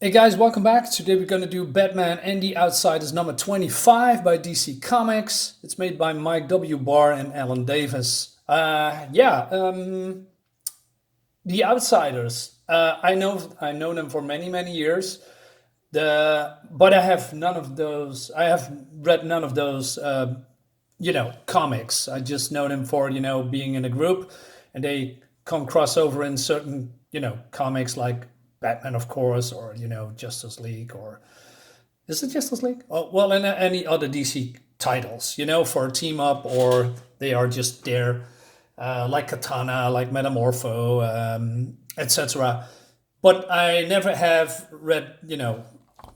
Hey guys, welcome back. Today we're going to do Batman and the Outsiders number 25 by DC Comics. It's made by Mike W. Barr and Alan Davis. The Outsiders. I know them for many years. But I have none of those. I have read none of those. Comics. I just know them for being in a group, and they come crossover in certain comics like Batman, of course, or Justice League, or is it Justice League? Oh, well, and any other DC titles, for a team up, or they are just there, like Katana, like Metamorpho, etc. But I never have read,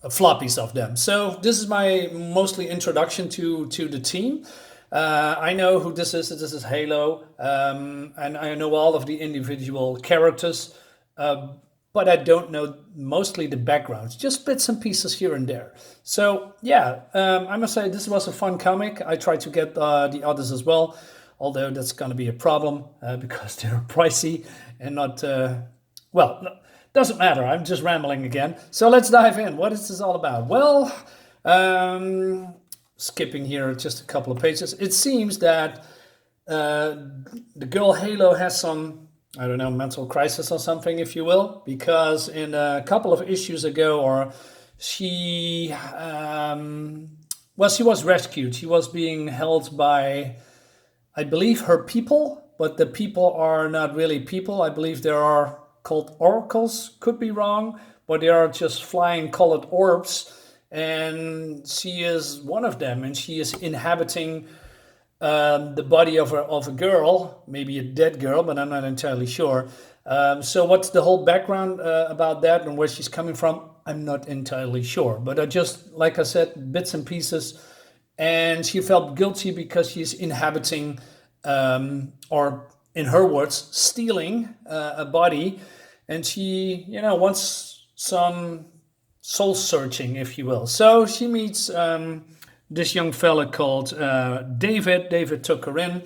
floppies of them. So this is my mostly introduction to the team. I know who this is. This is Halo, and I know all of the individual characters. But I don't know mostly the backgrounds, just bits and pieces here and there. So yeah, I must say this was a fun comic. I tried to get the others as well, although that's going to be a problem because they're pricey and not, doesn't matter. I'm just rambling again. So let's dive in. What is this all about? Well, skipping here just a couple of pages. It seems that the girl Halo has some, I don't know, mental crisis or something, if you will, because in a couple of issues ago, or she was rescued. She was being held by, I believe, her people, but the people are not really people. I believe they are called oracles, could be wrong, but they are just flying colored orbs, and she is one of them, and she is inhabiting the body of a girl, maybe a dead girl, but I'm not entirely sure. So what's the whole background about that and where she's coming from? I'm not entirely sure. But I just, like I said, bits and pieces. And she felt guilty because she's inhabiting, or in her words, stealing a body. And she, wants some soul searching, if you will. So she meets this young fella called David. David took her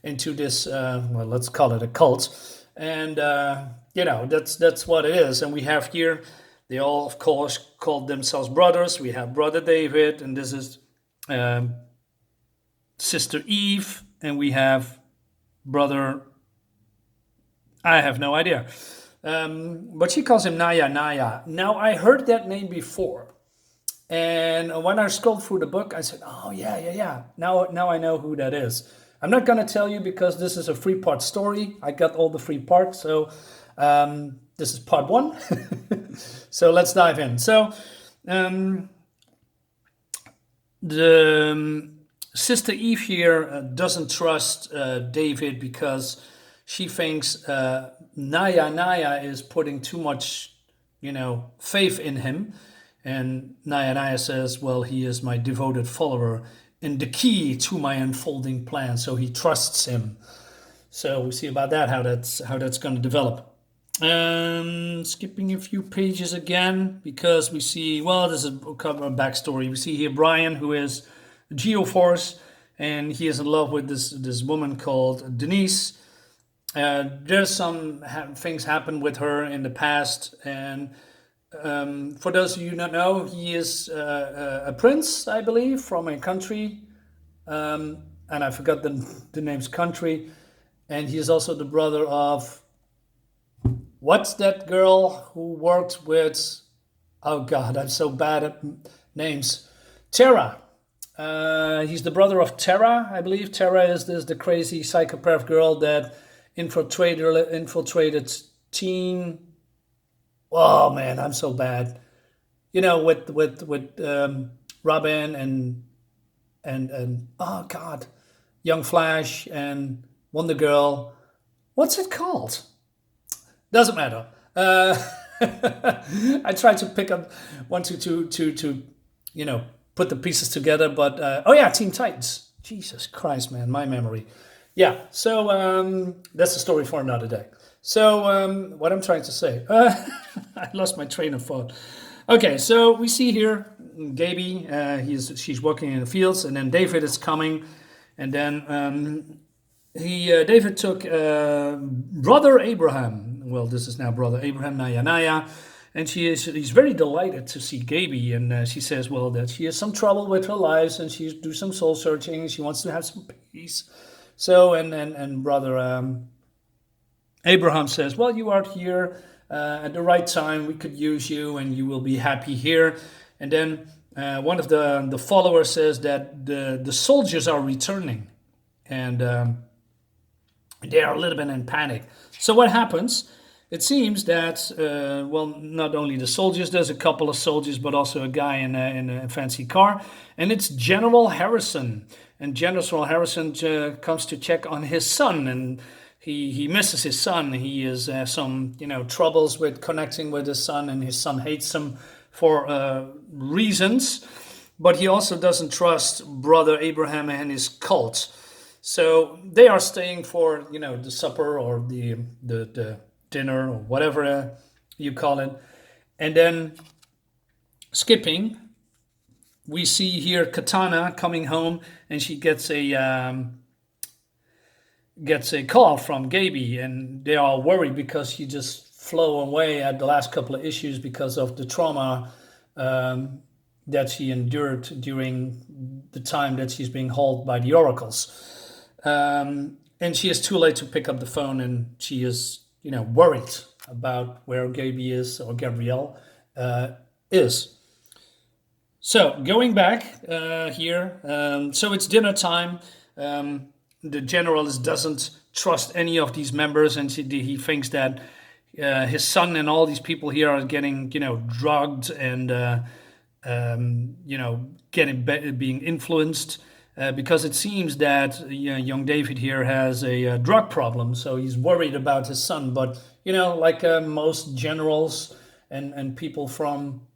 into this, let's call it a cult, and that's what it is. And we have here, they all, of course, called themselves brothers. We have Brother David, and this is Sister Eve, and we have Brother. I have no idea, but she calls him Naya Naya. Now I heard that name before. And when I scrolled through the book, I said, "Oh yeah. Now I know who that is." I'm not gonna tell you because this is a 3-part story. I got all the 3 parts, so this is part 1. So let's dive in. So the Sister Eve here doesn't trust David because she thinks Naya Naya is putting too much, faith in him. And Naya says, well, he is my devoted follower and the key to my unfolding plan. So he trusts him. So we see about that, how that's going to develop. Skipping a few pages again, because we see, this is a backstory. We see here Brian, who is a Geoforce, and he is in love with this woman called Denise. There's some things happen with her in the past, and for those of you who don't know, he is a prince, I believe, from a country, and I forgot the name's country, and he is also the brother of, what's that girl who worked with, oh God, I'm so bad at names, Tara. He's the brother of Tara, I believe. Tara is the crazy psychopath girl that infiltrated teen. Oh man, I'm so bad. With Robin and oh God, Young Flash and Wonder Girl. What's it called? Doesn't matter. I tried to pick up one to put the pieces together, but Teen Titans. Jesus Christ, man, my memory. Yeah, so that's a story for another day. So what I'm trying to say, I lost my train of thought. Okay, so we see here Gaby, she's working in the fields, and then David is coming, and then David took brother Abraham. Well, this is now brother Abraham, Naya, And he's very delighted to see Gaby, and she says, well, that she has some trouble with her life, and she's do some soul searching. She wants to have some peace. So, and brother Abraham says, well, you are here at the right time. We could use you, and you will be happy here. And then one of the followers says that the soldiers are returning, and they are a little bit in panic. So what happens? It seems that, well, not only the soldiers, there's a couple of soldiers, but also a guy in a fancy car. And it's General Harrison. And General Harrison comes to check on his son. And he misses his son. He has some, troubles with connecting with his son. And his son hates him for reasons. But he also doesn't trust Brother Abraham and his cult. So they are staying for, the supper or the dinner or whatever you call it. And then skipping, we see here Katana coming home, and she gets a call from Gaby, and they are worried because she just flew away at the last couple of issues because of the trauma that she endured during the time that she's being hauled by the oracles. And she is too late to pick up the phone, and she is worried about where Gaby is, or Gabrielle is. So going back here, so it's dinner time. The general doesn't trust any of these members, and he thinks that his son and all these people here are getting, drugged and, being influenced. Because it seems that young David here has a drug problem, so he's worried about his son. But like most generals and people from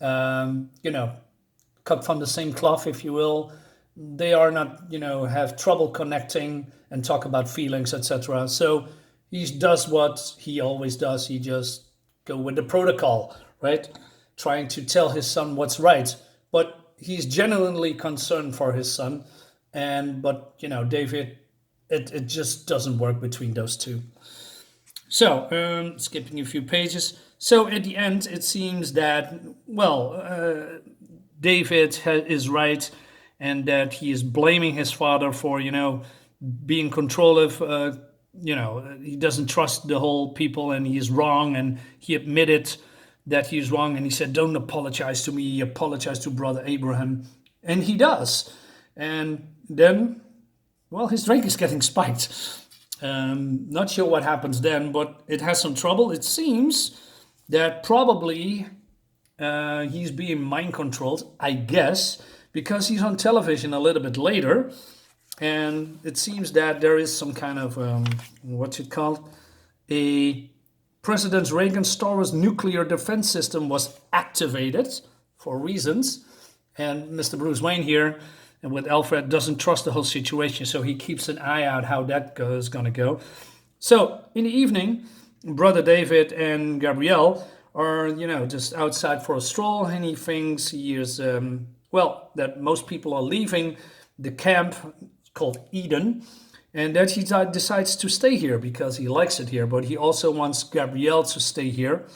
cut from the same cloth, if you will, they are not have trouble connecting and talk about feelings, etc. So he does what he always does. He just go with the protocol, right? Trying to tell his son what's right, but he's genuinely concerned for his son, but David, it just doesn't work between those two. So skipping a few pages. So at the end, it seems that David is right, and that he is blaming his father for being control of. He doesn't trust the whole people, and he is wrong, and he admitted that he's wrong, and he said, don't apologize to me, he apologized to Brother Abraham, and he does. And then, his drink is getting spiked. Not sure what happens then, but it has some trouble. It seems that probably he's being mind controlled, I guess, because he's on television a little bit later, and it seems that there is some kind of, President Reagan Star Wars nuclear defense system was activated for reasons, and Mr. Bruce Wayne here, and with Alfred, doesn't trust the whole situation, so he keeps an eye out how that is going to go. So in the evening, Brother David and Gabrielle are, just outside for a stroll, and he thinks he is, that most people are leaving the camp called Eden, and that he decides to stay here because he likes it here. But he also wants Gabrielle to stay here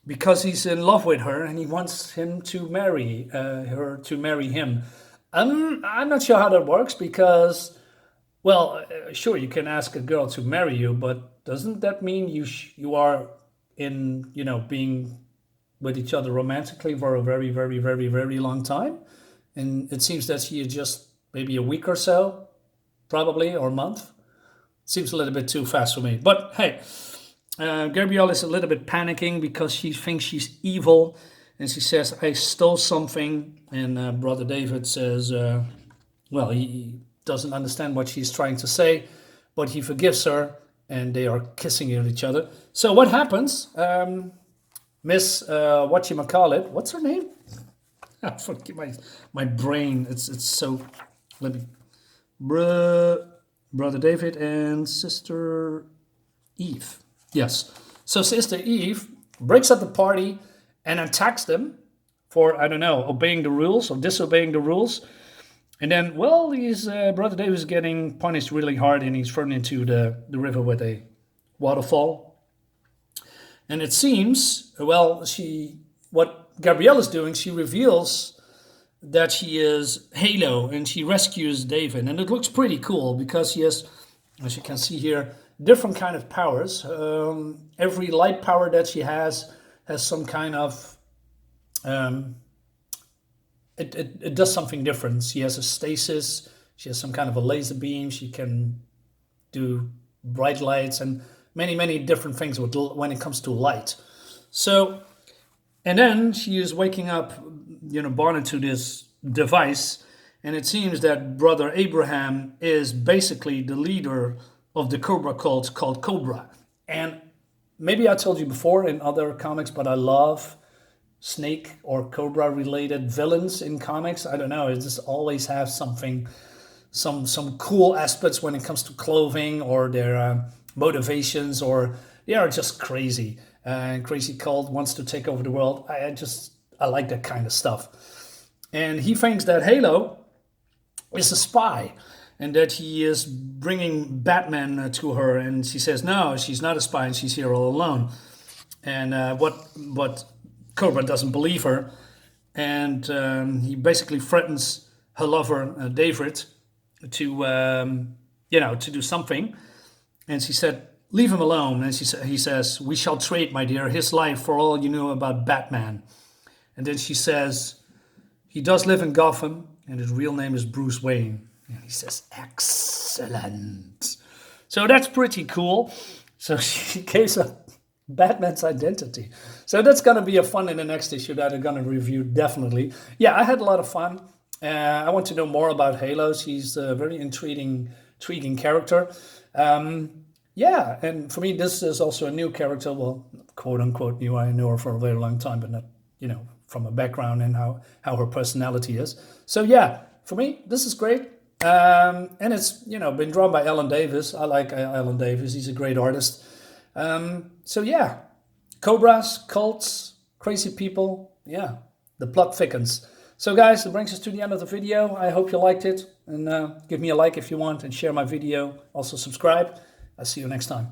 because he's in love with her, and he wants him to marry her to marry him. I'm not sure how that works because, sure, you can ask a girl to marry you, but doesn't that mean you are in being with each other romantically for a very, very, very, very long time? And it seems that she is just maybe a week or so. Probably, or a month. Seems a little bit too fast for me. But hey, Gabrielle is a little bit panicking because she thinks she's evil. And she says, I stole something. And Brother David says, he doesn't understand what she's trying to say. But he forgives her, and they are kissing each other. So what happens? Miss, whatchamacallit, what's her name? I forget my brain. It's so, let me... Brother David and Sister Eve. Yes. So Sister Eve breaks up the party and attacks them for, obeying the rules or disobeying the rules. And then, Brother David is getting punished really hard, and he's thrown into the river with a waterfall. And it seems, well, what Gabrielle is doing, she reveals that she is Halo and she rescues David. And it looks pretty cool because he has, as you can see here, different kind of powers. Every light power that she has some kind of, it does something different. She has a stasis, she has some kind of a laser beam, she can do bright lights and many different things when it comes to light. So, and then she is waking up, born into this device, and it seems that Brother Abraham is basically the leader of the Cobra cult called Cobra. And maybe I told you before in other comics, but I love snake or cobra related villains in comics. I don't know, it just always has something, some cool aspects when it comes to clothing or their motivations, or they are just crazy. And crazy cult wants to take over the world. I like that kind of stuff. And he thinks that Halo is a spy and that he is bringing Batman to her. And she says, no, she's not a spy and she's here all alone. And what Cobra doesn't believe her. And he basically threatens her lover, David, to do something. And she said, leave him alone. And he says, we shall trade, my dear, his life for all you know about Batman. And then she says, he does live in Gotham, and his real name is Bruce Wayne. And he says, excellent. So that's pretty cool. So she gives up Batman's identity. So that's going to be a fun in the next issue that I'm going to review, definitely. Yeah, I had a lot of fun. I want to know more about Halo. She's a very intriguing character. Yeah, and for me, this is also a new character. Well, quote unquote new. I know her for a very long time, but not, from a background and how her personality is. So yeah, for me, this is great. And it's, been drawn by Alan Davis. I like Alan Davis. He's a great artist. So yeah, cobras, cults, crazy people. Yeah, the plot thickens. So guys, it brings us to the end of the video. I hope you liked it. And give me a like if you want and share my video. Also subscribe. I'll see you next time.